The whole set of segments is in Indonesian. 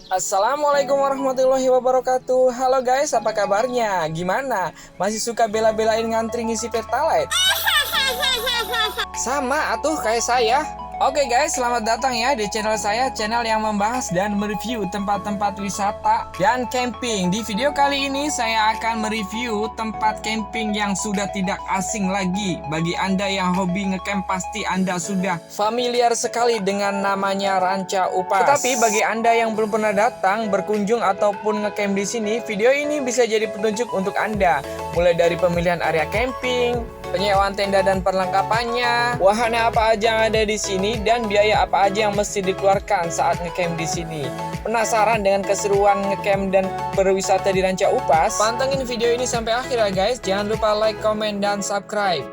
Assalamualaikum warahmatullahi wabarakatuh. Halo guys, apa kabarnya? Gimana? Masih suka bela-belain ngantri ngisi Pertalite? Sama atuh kayak saya. Oke guys, selamat datang ya di channel saya, channel yang membahas dan mereview tempat-tempat wisata dan camping. Di video kali ini saya akan mereview tempat camping yang sudah tidak asing lagi. Bagi Anda yang hobi ngecamp pasti Anda sudah familiar sekali dengan namanya Ranca Upas. Tetapi bagi Anda yang belum pernah datang, berkunjung ataupun ngecamp di sini, video ini bisa jadi petunjuk untuk Anda. Mulai dari pemilihan area camping, penyewaan tenda dan perlengkapannya, wahana apa aja yang ada di sini, dan biaya apa aja yang mesti dikeluarkan saat ngecamp di sini. Penasaran dengan keseruan ngecamp dan berwisata di Ranca Upas? Pantengin video ini sampai akhir ya guys. Jangan lupa like, comment, dan subscribe.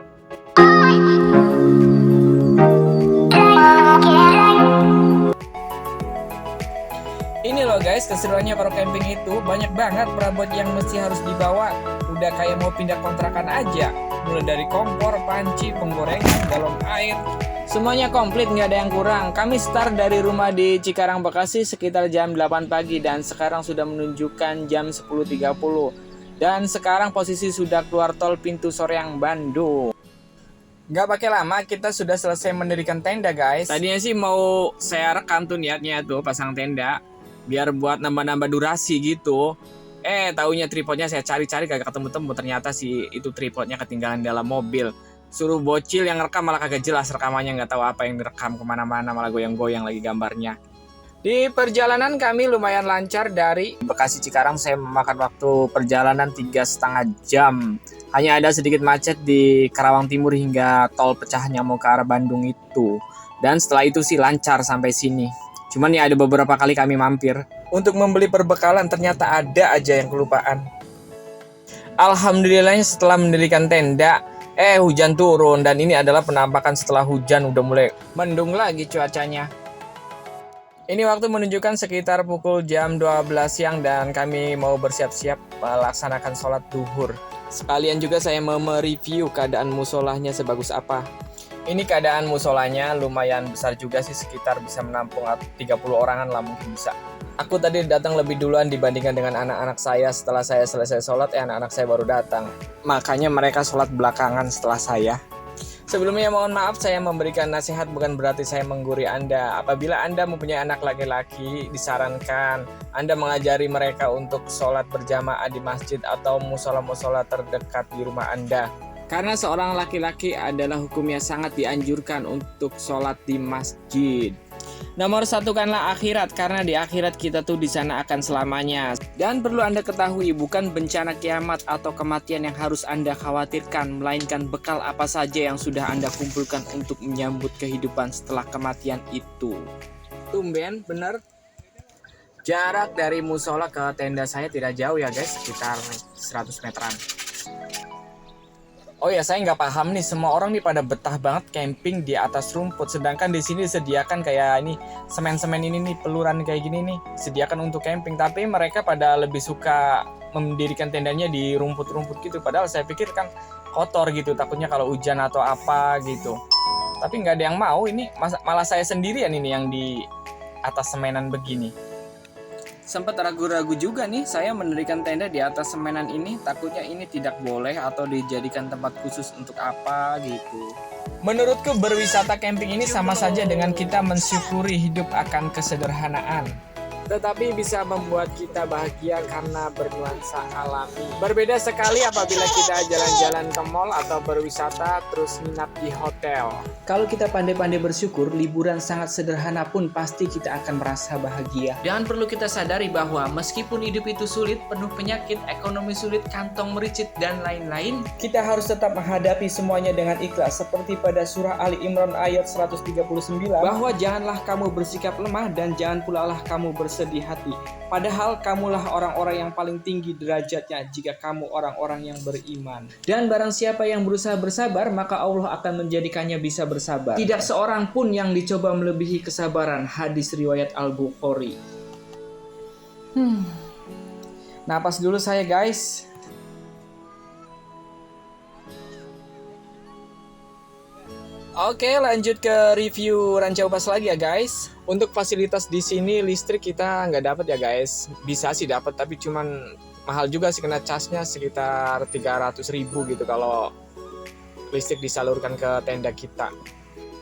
Ini loh guys, keseruannya para camping itu banyak banget perabot yang mesti harus dibawa. Udah kayak mau pindah kontrakan aja. Mulai dari kompor, panci, penggorengan, galon air, semuanya komplit, nggak ada yang kurang. Kami start dari rumah di Cikarang, Bekasi sekitar jam 8 pagi dan sekarang sudah menunjukkan jam 10.30. Dan sekarang posisi sudah keluar tol pintu Soreang, Bandung. Nggak pakai lama, kita sudah selesai mendirikan tenda guys. Tadinya sih mau saya rekam tuh niatnya tuh pasang tenda, biar buat nambah-nambah durasi gitu. Taunya tripodnya saya cari-cari kagak ketemu-temu. Ternyata sih itu tripodnya ketinggalan dalam mobil. Suruh bocil yang rekam malah kagak jelas rekamannya, nggak tahu apa yang direkam kemana-mana, malah goyang-goyang lagi gambarnya. Di perjalanan kami lumayan lancar. Dari Bekasi Cikarang saya memakan waktu perjalanan 3,5 jam. Hanya ada sedikit macet di Karawang Timur hingga tol pecahnya mau ke arah Bandung itu. Dan setelah itu sih lancar sampai sini. Cuman ya ada beberapa kali kami mampir untuk membeli perbekalan, ternyata ada aja yang kelupaan. Alhamdulillahnya setelah mendirikan tenda, hujan turun dan ini adalah penampakan setelah hujan udah mulai mendung lagi cuacanya. Ini waktu menunjukkan sekitar pukul jam 12 siang dan kami mau bersiap-siap melaksanakan sholat duhur. Sekalian juga saya mau mereview keadaan musolahnya sebagus apa. Ini keadaan musolanya lumayan besar juga sih, sekitar bisa menampung 30 orangan lah mungkin bisa. Aku tadi datang lebih duluan dibandingkan dengan anak-anak saya. Setelah saya selesai sholat, anak-anak saya baru datang. Makanya mereka sholat belakangan setelah saya. Sebelumnya mohon maaf saya memberikan nasihat, bukan berarti saya menggurui Anda. Apabila Anda mempunyai anak laki-laki, disarankan Anda mengajari mereka untuk sholat berjamaah di masjid atau musola-musola terdekat di rumah Anda. Karena seorang laki-laki adalah hukumnya sangat dianjurkan untuk sholat di masjid. Nomor satukanlah akhirat, karena di akhirat kita tuh di sana akan selamanya. Dan perlu Anda ketahui, bukan bencana kiamat atau kematian yang harus Anda khawatirkan, melainkan bekal apa saja yang sudah Anda kumpulkan untuk menyambut kehidupan setelah kematian itu. Tumben, bener. Jarak dari musola ke tenda saya tidak jauh ya guys, sekitar 100 meteran. Oh ya, saya nggak paham nih, semua orang nih pada betah banget camping di atas rumput, sedangkan di sini disediakan kayak ini semen-semen ini nih, peluran kayak gini nih, sediakan untuk camping. Tapi mereka pada lebih suka mendirikan tendanya di rumput-rumput gitu. Padahal saya pikir kan kotor gitu, takutnya kalau hujan atau apa gitu. Tapi nggak ada yang mau, ini malah saya sendirian ini yang di atas semenan begini. Sempat ragu-ragu juga nih saya mendirikan tenda di atas semenan ini, takutnya ini tidak boleh atau dijadikan tempat khusus untuk apa gitu. Menurutku berwisata camping ini sama saja dengan kita mensyukuri hidup akan kesederhanaan, tetapi bisa membuat kita bahagia karena bernuansa alami. Berbeda sekali apabila kita jalan-jalan ke mall atau berwisata terus nginap di hotel. Kalau kita pandai-pandai bersyukur, liburan sangat sederhana pun pasti kita akan merasa bahagia. Dan perlu kita sadari bahwa meskipun hidup itu sulit, penuh penyakit, ekonomi sulit, kantong mericit, dan lain-lain, kita harus tetap menghadapi semuanya dengan ikhlas. Seperti pada surah Ali Imran ayat 139, bahwa janganlah kamu bersikap lemah dan jangan pula lah kamu bersedih hati. Padahal kamulah orang-orang yang paling tinggi derajatnya jika kamu orang-orang yang beriman. Dan barang siapa yang berusaha bersabar, maka Allah akan menjadikannya bisa bersabar. Tidak seorang pun yang dicoba melebihi kesabaran. Hadis riwayat Al-Bukhari. Napas dulu saya guys. Oke, lanjut ke review ranca upas lagi ya guys. Untuk fasilitas di sini listrik kita nggak dapat ya guys. Bisa sih dapat, tapi cuman mahal juga sih, kena casnya sekitar 300.000 gitu kalau listrik disalurkan ke tenda kita.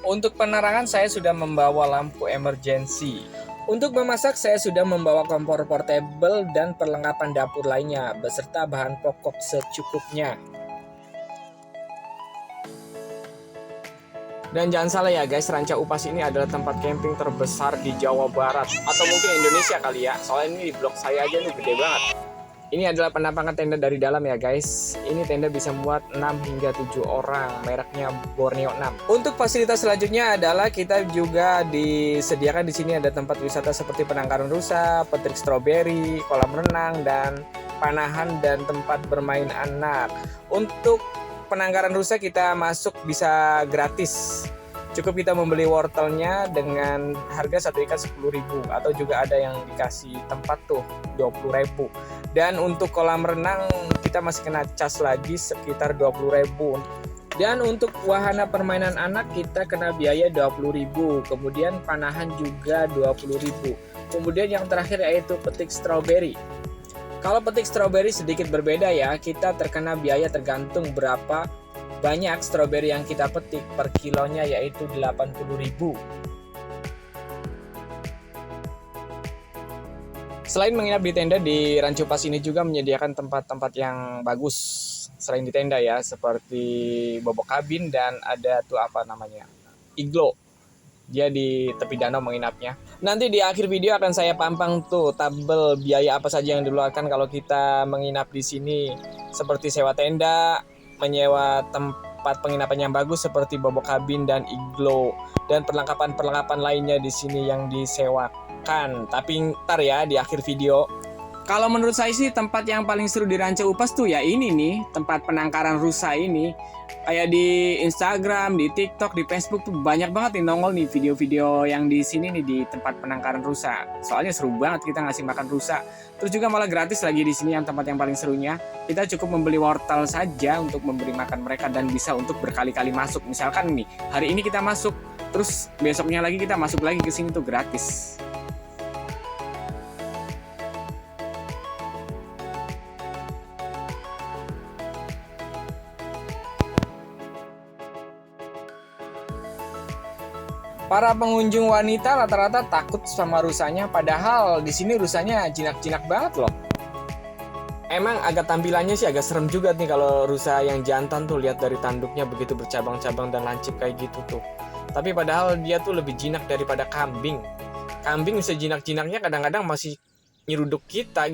Untuk penerangan saya sudah membawa lampu emergency. Untuk memasak saya sudah membawa kompor portable dan perlengkapan dapur lainnya beserta bahan pokok secukupnya. Dan jangan salah ya guys, Ranca Upas ini adalah tempat camping terbesar di Jawa Barat atau mungkin Indonesia kali ya. Soalnya ini di blok saya aja nih gede banget. Ini adalah penampakan tenda dari dalam ya guys. Ini tenda bisa muat 6 hingga 7 orang, mereknya Borneo 6. Untuk fasilitas selanjutnya adalah kita juga disediakan di sini ada tempat wisata seperti penangkaran rusa, petik stroberi, kolam renang dan panahan dan tempat bermain anak. Untuk penangkaran rusa kita masuk bisa gratis. Cukup kita membeli wortelnya dengan harga satu ikan 10.000 atau juga ada yang dikasih tempat tuh 20.000. Dan untuk kolam renang kita masih kena cas lagi sekitar 20.000. Dan untuk wahana permainan anak kita kena biaya 20.000. Kemudian panahan juga 20.000. Kemudian yang terakhir yaitu petik stroberi. Kalau petik stroberi sedikit berbeda ya, kita terkena biaya tergantung berapa banyak stroberi yang kita petik per kilonya yaitu 80.000. Selain menginap di tenda, di Ranca Upas ini juga menyediakan tempat-tempat yang bagus selain di tenda ya, seperti bobok kabin dan ada tuh apa namanya, iglo. Dia di tepi danau menginapnya. Nanti di akhir video akan saya pampang tuh tabel biaya apa saja yang dikeluarkan kalau kita menginap di sini, seperti sewa tenda, menyewa tempat penginapan yang bagus seperti bobok kabin dan iglo, dan perlengkapan-perlengkapan lainnya di sini yang disewakan. Tapi ntar ya di akhir video. Kalau menurut saya sih tempat yang paling seru di Ranca Upas tuh ya ini nih, tempat penangkaran rusa ini. Kayak di Instagram, di TikTok, di Facebook tuh banyak banget nih nongol nih video-video yang di sini nih di tempat penangkaran rusa. Soalnya seru banget kita ngasih makan rusa. Terus juga malah gratis lagi di sini yang tempat yang paling serunya. Kita cukup membeli wortel saja untuk memberi makan mereka dan bisa untuk berkali-kali masuk. Misalkan nih, hari ini kita masuk, terus besoknya lagi kita masuk lagi ke sini tuh gratis. Para pengunjung wanita rata-rata takut sama rusanya, padahal di sini rusanya jinak-jinak banget loh. Emang agak tampilannya sih agak serem juga nih kalau rusa yang jantan tuh, lihat dari tanduknya begitu bercabang-cabang dan lancip kayak gitu tuh. Tapi padahal dia tuh lebih jinak daripada kambing. Kambing bisa jinak-jinaknya kadang-kadang masih nyeruduk kita.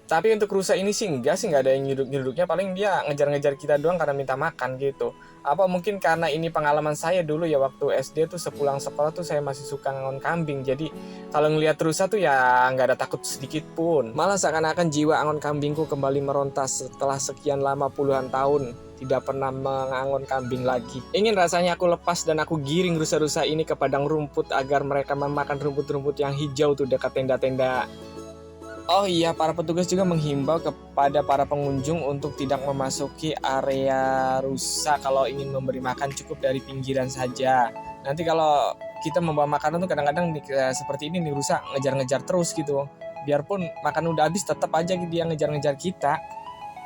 Tapi untuk rusa ini sih enggak ada yang nyeruduknya, paling dia ngejar-ngejar kita doang karena minta makan gitu. Apa mungkin karena ini pengalaman saya dulu ya, waktu SD tuh sepulang sekolah tuh saya masih suka ngangon kambing. Jadi kalau ngelihat rusa tuh ya nggak ada takut sedikit pun. Malah seakan-akan jiwa angon kambingku kembali meronta setelah sekian lama puluhan tahun tidak pernah mengangon kambing lagi. Ingin rasanya aku lepas dan aku giring rusa-rusa ini ke padang rumput agar mereka memakan rumput-rumput yang hijau tuh dekat tenda-tenda. Oh iya, para petugas juga menghimbau kepada para pengunjung untuk tidak memasuki area rusa. Kalau ingin memberi makan cukup dari pinggiran saja. Nanti kalau kita membawa makanan tuh kadang-kadang seperti ini nih, rusa ngejar-ngejar terus gitu. Biarpun makan udah habis tetap aja dia ngejar-ngejar kita.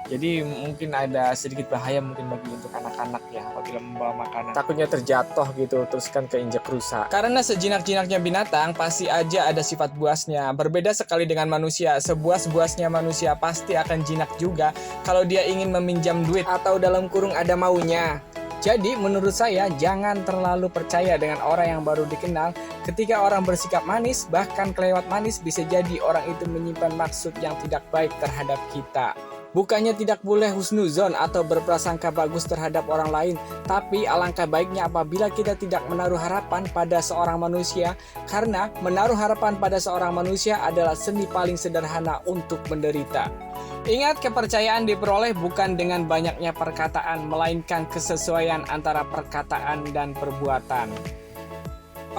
Jadi mungkin ada sedikit bahaya mungkin bagi untuk anak-anak ya apabila membawa makanan. Takutnya terjatuh gitu terus kan keinjak rusa. Karena sejinak-jinaknya binatang pasti aja ada sifat buasnya. Berbeda sekali dengan manusia. Sebuas-buasnya manusia pasti akan jinak juga kalau dia ingin meminjam duit atau dalam kurung ada maunya. Jadi menurut saya jangan terlalu percaya dengan orang yang baru dikenal. Ketika orang bersikap manis, bahkan kelewat manis, bisa jadi orang itu menyimpan maksud yang tidak baik terhadap kita. Bukannya tidak boleh husnuzon atau berprasangka bagus terhadap orang lain, tapi alangkah baiknya apabila kita tidak menaruh harapan pada seorang manusia, karena menaruh harapan pada seorang manusia adalah seni paling sederhana untuk menderita. Ingat, kepercayaan diperoleh bukan dengan banyaknya perkataan, melainkan kesesuaian antara perkataan dan perbuatan.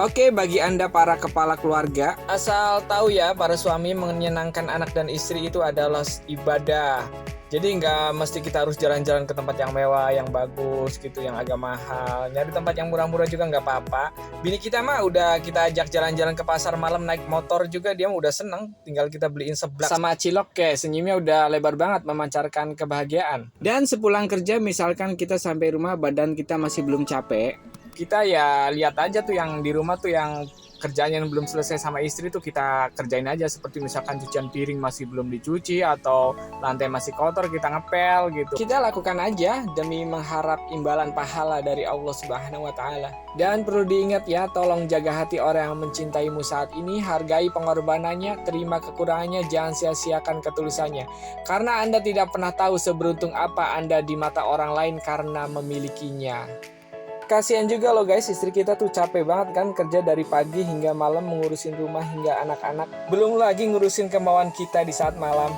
Oke, bagi Anda para kepala keluarga, asal tahu ya, para suami menyenangkan anak dan istri itu adalah ibadah. Jadi nggak mesti kita harus jalan-jalan ke tempat yang mewah, yang bagus gitu, yang agak mahal. Nyari tempat yang murah-murah juga nggak apa-apa. Bini kita mah udah kita ajak jalan-jalan ke pasar malam naik motor juga dia mah udah seneng. Tinggal kita beliin seblak sama cilok, kayak senyumnya udah lebar banget memancarkan kebahagiaan. Dan sepulang kerja misalkan kita sampai rumah badan kita masih belum capek, kita ya lihat aja tuh yang di rumah tuh yang kerjaan yang belum selesai sama istri tuh kita kerjain aja, seperti misalkan cucian piring masih belum dicuci atau lantai masih kotor kita ngepel gitu. Kita lakukan aja demi mengharap imbalan pahala dari Allah Subhanahu wa taala. Dan perlu diingat ya, tolong jaga hati orang yang mencintaimu saat ini, hargai pengorbanannya, terima kekurangannya, jangan sia-siakan ketulusannya. Karena Anda tidak pernah tahu seberuntung apa Anda di mata orang lain karena memilikinya. Kasihan juga loh guys, istri kita tuh capek banget kan kerja dari pagi hingga malam mengurusin rumah hingga anak-anak. Belum lagi ngurusin kemauan kita di saat malam.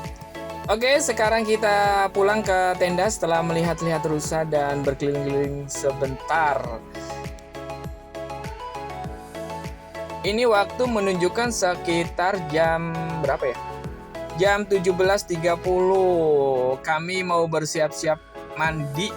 Oke, sekarang kita pulang ke tenda setelah melihat-lihat rusa dan berkeliling-keliling sebentar. Ini waktu menunjukkan sekitar jam berapa ya? Jam 17.30. Kami mau bersiap-siap mandi.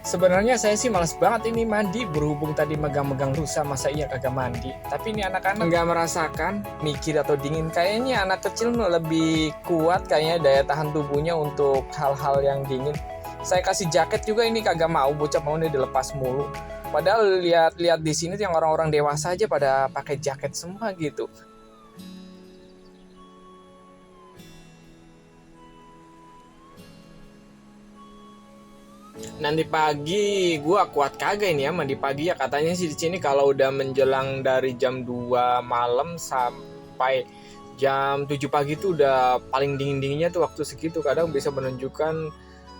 Sebenarnya saya sih males banget ini mandi, berhubung tadi megang-megang rusa, masa iya kagak mandi. Tapi ini anak-anak nggak merasakan mikir atau dingin. Kayaknya anak kecil lebih kuat kayaknya daya tahan tubuhnya untuk hal-hal yang dingin. Saya kasih jaket juga ini kagak mau, bocah maunya dilepas mulu. Padahal lihat-lihat di sini yang orang-orang dewasa aja pada pakai jaket semua gitu. Nanti pagi gua kuat kagak ini ya mandi pagi ya, katanya sih di sini kalau udah menjelang dari jam 2 malam sampai jam 7 pagi tuh udah paling dingin-dinginnya tuh waktu segitu, kadang bisa menunjukkan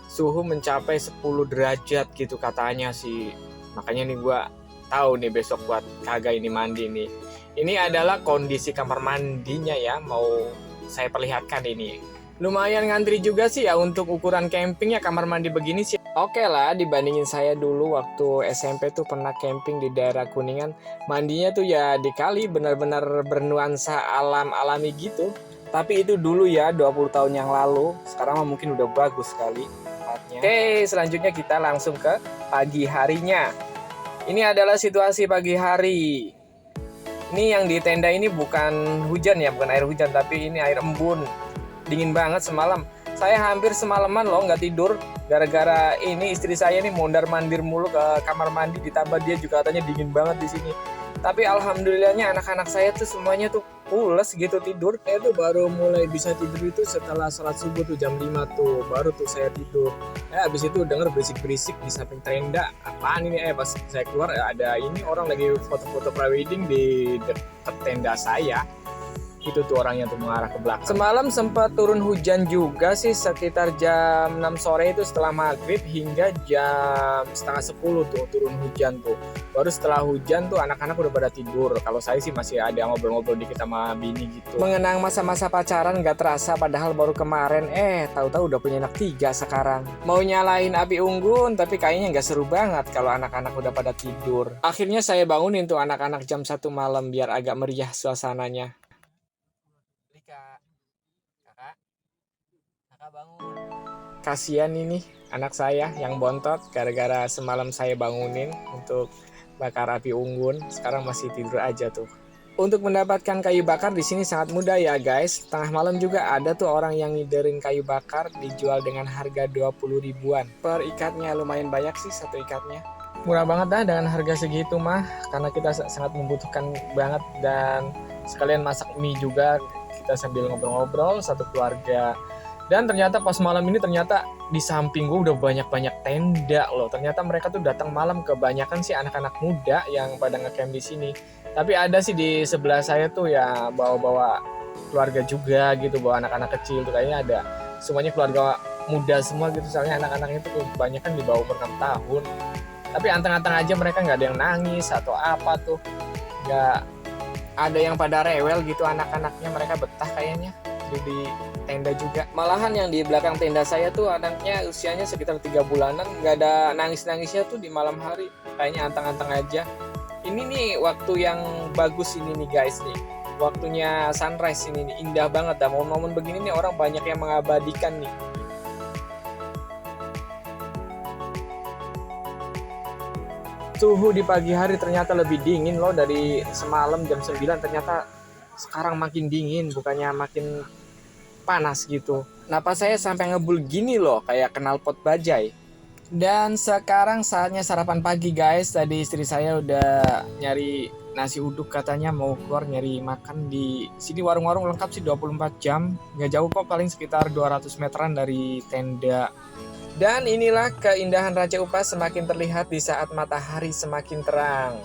suhu mencapai 10 derajat gitu katanya sih. Makanya nih gua tahu nih besok buat kagak ini mandi nih. Ini adalah kondisi kamar mandinya ya, mau saya perlihatkan ini. Lumayan ngantri juga sih ya untuk ukuran campingnya kamar mandi begini sih. Oke lah, dibandingin saya dulu waktu SMP tuh pernah camping di daerah Kuningan. Mandinya tuh ya di kali, benar-benar bernuansa alam-alami gitu. Tapi itu dulu ya 20 tahun yang lalu. Sekarang mah mungkin udah bagus sekali tempatnya. Oke, selanjutnya kita langsung ke pagi harinya. Ini adalah situasi pagi hari. Ini yang di tenda ini bukan hujan ya, bukan air hujan, tapi ini air embun. Dingin banget semalam. Saya hampir semalaman loh nggak tidur gara-gara ini istri saya nih mondar-mandir mulu ke kamar mandi, ditambah dia juga katanya dingin banget di sini. Tapi alhamdulillahnya anak-anak saya tuh semuanya tuh pules gitu tidur. Saya tuh baru mulai bisa tidur itu setelah sholat subuh tuh jam 5 tuh baru tuh saya tidur. Habis itu denger berisik-berisik di samping tenda. Apaan ini? Pas saya keluar ada ini orang lagi foto-foto prewedding di dekat tenda saya. Itu tuh orangnya tuh mengarah ke belakang. Semalam sempat turun hujan juga sih sekitar jam 6 sore itu setelah maghrib hingga jam setengah 10 tuh turun hujan tuh. Baru setelah hujan tuh anak-anak udah pada tidur. Kalau saya sih masih ada ngobrol-ngobrol dikit sama bini gitu. Mengenang masa-masa pacaran gak terasa padahal baru kemarin. Tahu-tahu udah punya anak 3 sekarang. Mau nyalain api unggun tapi kayaknya gak seru banget kalau anak-anak udah pada tidur. Akhirnya saya bangunin tuh anak-anak jam 1 malam biar agak meriah suasananya. Kakak bangun. Kasian ini anak saya yang bontot gara-gara semalam saya bangunin untuk bakar api unggun, sekarang masih tidur aja tuh. Untuk mendapatkan kayu bakar di sini sangat mudah ya guys. Tengah malam juga ada tuh orang yang ngiderin kayu bakar, dijual dengan harga 20 ribuan. Per ikatnya lumayan banyak sih satu ikatnya. Murah banget dah dengan harga segitu mah, karena kita sangat membutuhkan banget dan sekalian masak mie juga. Kita sambil ngobrol-ngobrol satu keluarga. Dan ternyata pas malam ini ternyata di samping gue udah banyak-banyak tenda loh. Ternyata mereka tuh datang malam, kebanyakan sih anak-anak muda yang pada ngecamp di sini. Tapi ada sih di sebelah saya tuh ya bawa-bawa keluarga juga gitu, bawa anak-anak kecil tuh kayaknya ada. Semuanya keluarga muda semua gitu, soalnya anak-anaknya tuh kebanyakan di bawah umur 6 tahun. Tapi anteng-anteng aja mereka nggak ada yang nangis atau apa tuh. Nggak ada yang pada rewel gitu anak-anaknya, mereka betah kayaknya di tenda juga. Malahan yang di belakang tenda saya tuh anaknya usianya sekitar 3 bulanan, nggak ada nangis-nangisnya tuh di malam hari, kayaknya anteng-anteng aja. Ini nih waktu yang bagus ini nih guys nih, waktunya sunrise ini nih, indah banget dah. Momen-momen begini nih orang banyak yang mengabadikan nih. Suhu di pagi hari ternyata lebih dingin loh dari semalam jam 9, ternyata sekarang makin dingin, bukannya makin panas gitu. Napas saya sampai ngebul gini loh, kayak knalpot bajai. Dan sekarang saatnya sarapan pagi guys. Tadi istri saya udah nyari nasi uduk, katanya mau keluar nyari makan di sini. Warung-warung lengkap sih 24 jam. Nggak jauh kok, paling sekitar 200 meteran dari tenda. Dan inilah keindahan Ranca Upas semakin terlihat di saat matahari semakin terang.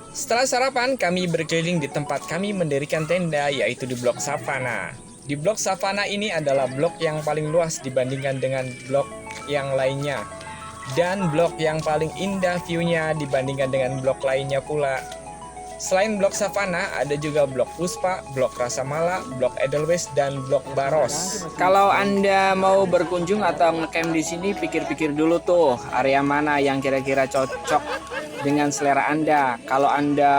Setelah sarapan, kami berkeliling di tempat kami mendirikan tenda, yaitu di Blok Savana. Di Blok Savana ini adalah blok yang paling luas dibandingkan dengan blok yang lainnya. Dan blok yang paling indah view-nya dibandingkan dengan blok lainnya pula. Selain Blok Savana, ada juga Blok Puspa, Blok Rasamala, Blok Edelweiss, dan Blok Baros. Kalau Anda mau berkunjung atau ngecamp di sini, pikir-pikir dulu tuh area mana yang kira-kira cocok dengan selera Anda. Kalau Anda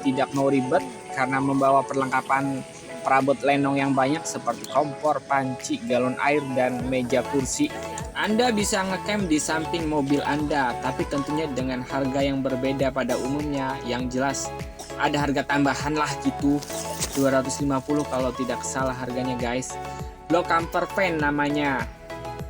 tidak mau ribet karena membawa perlengkapan perabot lenong yang banyak seperti kompor, panci, galon air, dan meja kursi, Anda bisa ngecamp di samping mobil Anda, tapi tentunya dengan harga yang berbeda pada umumnya. Yang jelas ada harga tambahan lah gitu, 250 kalau tidak salah harganya guys. Blok camper van namanya.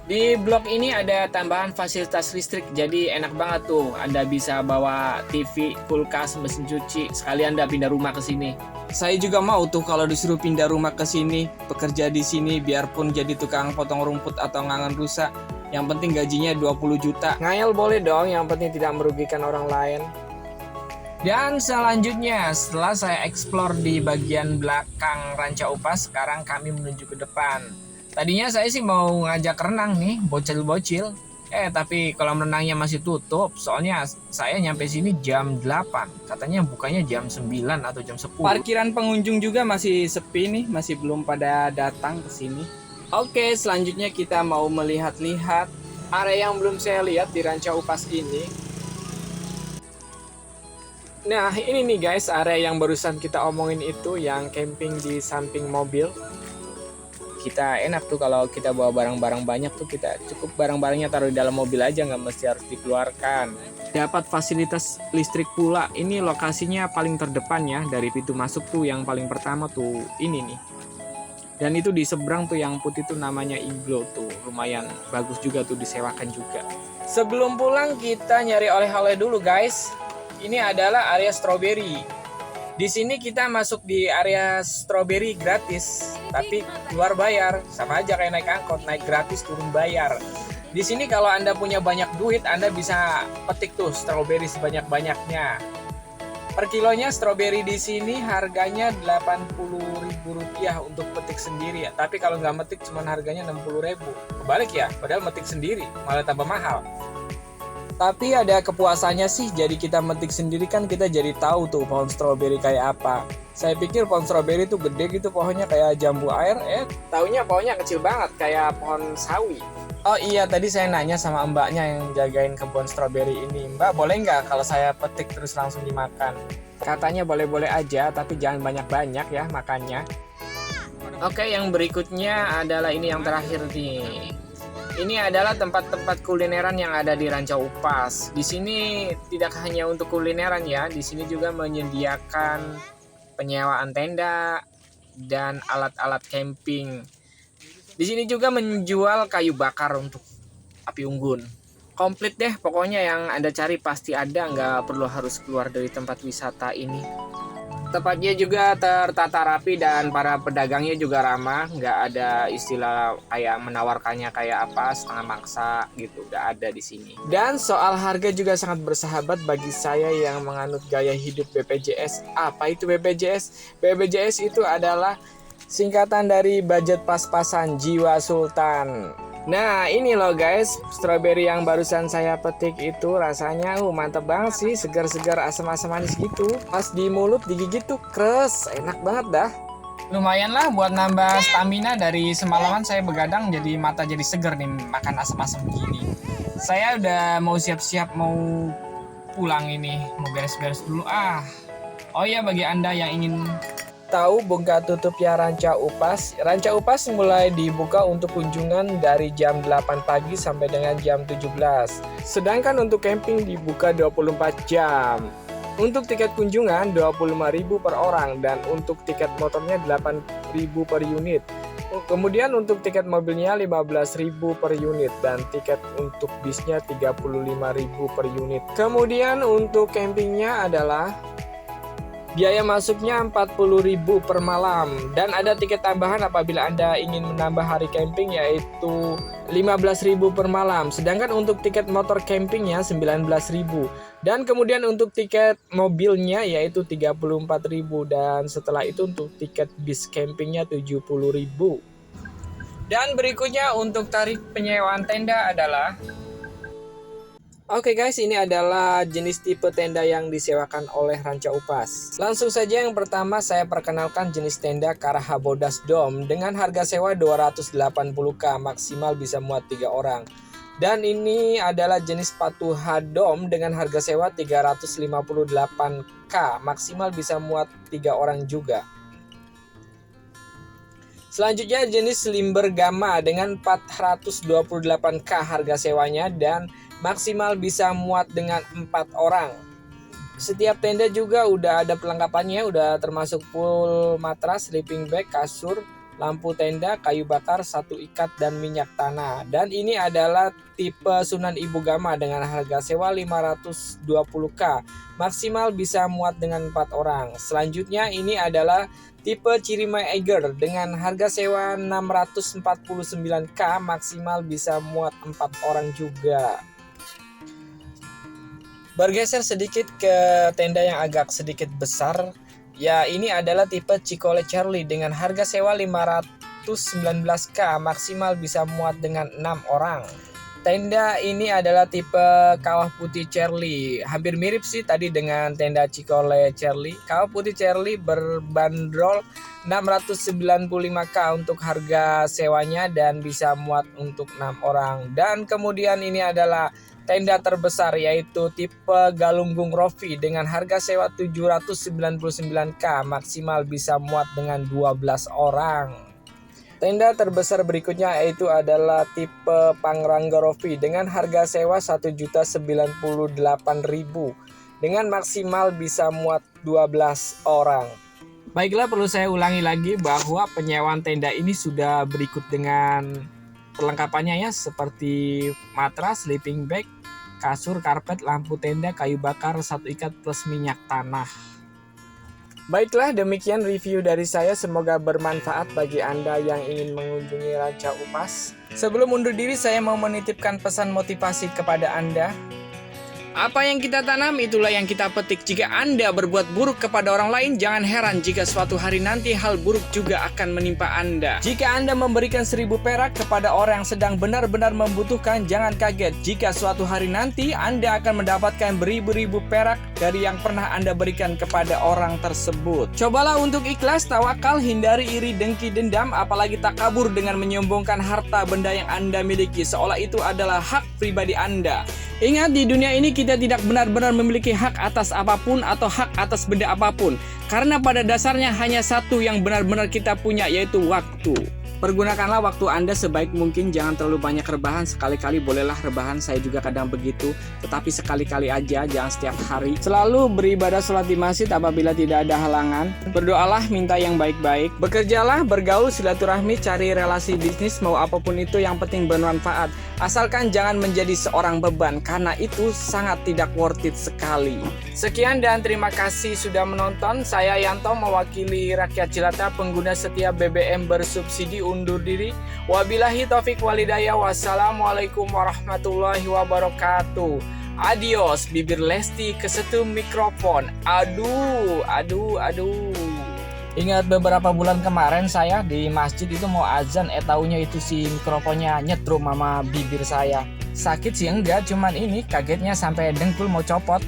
Di blok ini ada tambahan fasilitas listrik, jadi enak banget tuh. Anda bisa bawa TV, kulkas, mesin cuci, sekali Anda pindah rumah ke sini. Saya juga mau tuh kalau disuruh pindah rumah ke sini, bekerja di sini, biarpun jadi tukang potong rumput atau ngangon rusa. Yang penting gajinya 20 juta. Ngayal boleh dong, yang penting tidak merugikan orang lain. Dan selanjutnya, setelah saya explore di bagian belakang Ranca Upas, sekarang kami menuju ke depan. Tadinya saya sih mau ngajak renang nih, bocil-bocil. Tapi kolam renangnya masih tutup, soalnya saya nyampe sini jam 8. Katanya bukanya jam 9 atau jam 10. Parkiran pengunjung juga masih sepi nih, masih belum pada datang ke sini. Oke, selanjutnya kita mau melihat-lihat area yang belum saya lihat di Ranca Upas ini. Nah, ini nih guys, area yang barusan kita omongin itu, yang camping di samping mobil. Kita enak tuh kalau kita bawa barang-barang banyak tuh, kita cukup barang-barangnya taruh di dalam mobil aja, nggak mesti harus dikeluarkan. Dapat fasilitas listrik pula. Ini lokasinya paling terdepan ya, dari pintu masuk tuh yang paling pertama tuh ini nih. Dan itu di seberang tuh yang putih tuh namanya Iglo tuh, lumayan bagus juga tuh, disewakan juga. Sebelum pulang kita nyari oleh-oleh dulu guys. Ini adalah area strawberry. Di sini kita masuk di area strawberry gratis, tapi keluar bayar. Sama aja kayak naik angkot, naik gratis turun bayar. Di sini kalau Anda punya banyak duit, Anda bisa petik tuh strawberry sebanyak-banyaknya. Per kilonya strawberry di sini harganya Rp80.000 untuk petik sendiri ya. Tapi kalau nggak metik cuma harganya Rp60.000. Kebalik ya, padahal metik sendiri malah tambah mahal. Tapi ada kepuasannya sih, jadi kita metik sendiri kan kita jadi tahu tuh pohon stroberi kayak apa. Saya pikir pohon stroberi tuh gede gitu pohonnya kayak jambu air, taunya pohonnya kecil banget kayak pohon sawi. Oh iya, tadi saya nanya sama mbaknya yang jagain kebun stroberi ini, Mbak boleh nggak kalau saya petik terus langsung dimakan? Katanya boleh-boleh aja, tapi jangan banyak-banyak ya makannya. Oke, yang berikutnya adalah ini yang terakhir nih. Ini adalah tempat-tempat kulineran yang ada di Ranca Upas. Di sini tidak hanya untuk kulineran ya, di sini juga menyediakan penyewaan tenda dan alat-alat camping. Di sini juga menjual kayu bakar untuk api unggun. Komplit deh pokoknya, yang Anda cari pasti ada, nggak perlu harus keluar dari tempat wisata ini. Tempatnya juga tertata rapi dan para pedagangnya juga ramah, nggak ada istilah kayak menawarkannya kayak apa setengah maksa gitu, nggak ada di sini. Dan soal harga juga sangat bersahabat bagi saya yang menganut gaya hidup BPJS. Apa itu BPJS? BPJS itu adalah singkatan dari budget pas-pasan jiwa sultan. Nah ini loh guys, strawberry yang barusan saya petik itu rasanya mantep banget sih, segar-segar asam-asam manis gitu. Pas di mulut digigit tuh kres, enak banget dah. Lumayan lah buat nambah stamina, dari semalaman saya begadang jadi mata jadi seger nih makan asam-asam gini. Saya udah mau siap-siap mau pulang ini, mau beres-beres dulu. Oh iya, bagi Anda yang ingin tahu buka tutupnya Ranca Upas? Ranca Upas mulai dibuka untuk kunjungan dari jam 8 pagi sampai dengan jam 17. Sedangkan untuk camping dibuka 24 jam. Untuk tiket kunjungan 25.000 per orang dan untuk tiket motornya 8.000 per unit. Kemudian untuk tiket mobilnya 15.000 per unit dan tiket untuk bisnya 35.000 per unit. Kemudian untuk campingnya adalah biaya masuknya 40.000 per malam dan ada tiket tambahan apabila Anda ingin menambah hari camping yaitu 15.000 per malam. Sedangkan untuk tiket motor campingnya 19.000 dan kemudian untuk tiket mobilnya yaitu 34.000 dan setelah itu untuk tiket bis campingnya 70.000. Dan berikutnya untuk tarif penyewaan tenda adalah Oke guys, ini adalah jenis tipe tenda yang disewakan oleh Ranca Upas. Langsung saja yang pertama saya perkenalkan jenis tenda Karaha Bodas Dome dengan harga sewa 280k, maksimal bisa muat 3 orang. Dan ini adalah jenis Patuha Dome dengan harga sewa 358k, maksimal bisa muat 3 orang juga. Selanjutnya jenis Limber Gamma dengan 428k harga sewanya dan maksimal bisa muat dengan 4 orang. Setiap tenda juga udah ada pelengkapannya, udah termasuk full matras, sleeping bag, kasur, lampu tenda, kayu bakar, 1 ikat dan minyak tanah. Dan ini adalah tipe Sunan Ibu Gamma dengan harga sewa 520k, maksimal bisa muat dengan 4 orang. Selanjutnya ini adalah tipe Cirima Eiger dengan harga sewa 649k, maksimal bisa muat 4 orang juga. Bergeser sedikit ke tenda yang agak sedikit besar, ya ini adalah tipe Cikole Charlie dengan harga sewa 519k, maksimal bisa muat dengan 6 orang. Tenda ini adalah tipe Kawah Putih Charlie, hampir mirip sih tadi dengan tenda Cikole Charlie. Kawah Putih Charlie berbanderol 695k untuk harga sewanya dan bisa muat untuk 6 orang. Dan kemudian ini adalah tenda terbesar yaitu tipe Galunggung Rofi dengan harga sewa 799k, maksimal bisa muat dengan 12 orang. Tenda terbesar berikutnya yaitu adalah tipe Pangrangga Rofi dengan harga sewa 1.098.000 dengan maksimal bisa muat 12 orang. Baiklah, perlu saya ulangi lagi bahwa penyewaan tenda ini sudah berikut dengan perlengkapannya ya, seperti matras, sleeping bag, kasur, karpet, lampu tenda, kayu bakar, 1 ikat plus minyak tanah. Baiklah, demikian review dari saya, semoga bermanfaat bagi Anda yang ingin mengunjungi Ranca Upas. Sebelum undur diri, saya mau menitipkan pesan motivasi kepada Anda. Apa yang kita tanam, itulah yang kita petik. Jika Anda berbuat buruk kepada orang lain, jangan heran jika suatu hari nanti hal buruk juga akan menimpa Anda. Jika Anda memberikan 1.000 perak kepada orang yang sedang benar-benar membutuhkan, jangan kaget jika suatu hari nanti Anda akan mendapatkan beribu-ribu perak dari yang pernah Anda berikan kepada orang tersebut. Cobalah untuk ikhlas, tawakal, hindari iri, dengki, dendam, apalagi takabur dengan menyombongkan harta benda yang Anda miliki, seolah itu adalah hak pribadi Anda. Ingat, di dunia ini kita tidak benar-benar memiliki hak atas apapun atau hak atas benda apapun. Karena pada dasarnya hanya satu yang benar-benar kita punya, yaitu waktu. Pergunakanlah waktu Anda sebaik mungkin, jangan terlalu banyak rebahan. Sekali-kali bolehlah rebahan, saya juga kadang begitu. Tetapi sekali-kali aja, jangan setiap hari. Selalu beribadah sholat di masjid apabila tidak ada halangan. Berdoalah, minta yang baik-baik. Bekerjalah, bergaul, silaturahmi, cari relasi bisnis, mau apapun itu yang penting bermanfaat. Asalkan jangan menjadi seorang beban, karena itu sangat tidak worth it sekali. Sekian dan terima kasih sudah menonton. Saya Yanto mewakili rakyat Cilata, pengguna setia BBM bersubsidi, undur diri. Wabillahi taufik walhidayah. Wassalamualaikum warahmatullahi wabarakatuh. Adios, bibir Lesti kesetum mikrofon. Aduh. Ingat beberapa bulan kemarin saya di masjid itu mau azan, taunya itu si mikrofonnya nyetrum sama bibir saya. Sakit sih enggak, cuman ini kagetnya sampai dengkul mau copot.